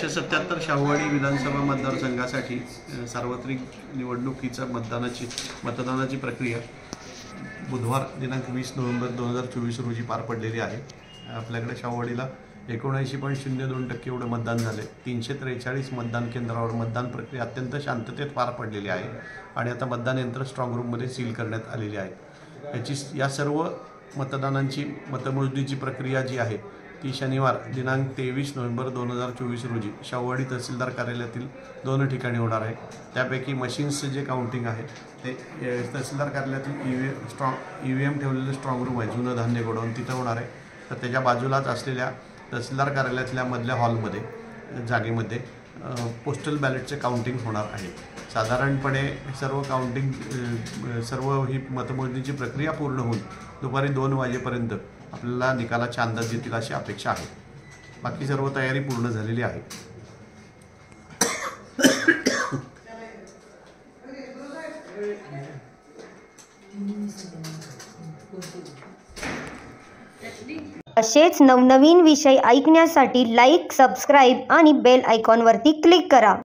177 शाहूवाडी विधानसभा मतदारसंघासाठी सार्वत्रिक निवडणुकीचा मतदानाची प्रक्रिया बुधवार दिनांक 20 नोव्हेंबर 2024 रोजी पार पडलेली आहे। आपल्याकडे शाहूवाडीला 79.02% एवढं मतदान झाले। 343 मतदान केंद्रावर मतदान प्रक्रिया अत्यंत शांततेत पार पडलेली आहे आणि आता मतदान यंत्र स्ट्रॉंग रूममध्ये सील करण्यात आलेली आहे। या सर्व मतदानांची मतमोजणीची प्रक्रिया जी आहे ती शनिवार दिनांक 23 नोव्हेंबर 2024 रोजी शाहूवाडी तहसीलदार कार्यालयातील 2 ठिकाणी होणार आहे। त्यापैकी मशीन्सचे जे काउंटिंग आहे ते तहसीलदार कार्यालयातील EVM ठेवलेले स्ट्रॉंग रूम आहे, जुनं धान्य गोडाऊन, तिथं होणार आहे। तर त्याच्या बाजूलाच असलेल्या तहसीलदार कार्यालयातल्या मधल्या हॉलमध्ये जागेमध्ये पोस्टल बॅलेटचे काउंटिंग होणार आहे। साधारणपणे सर्व ही मतमोजणीची प्रक्रिया पूर्ण होऊन दुपारी 2 वाजेपर्यंत आपल्याला निकालाचे अंदाज येतील अशी अपेक्षा आहे। बाकी सर्व तयारी पूर्ण झालेली आहे। असेच नवनवीन विषय ऐकण्यासाठी लाईक, सबस्क्राईब आणि बेल आयकॉनवरती क्लिक करा।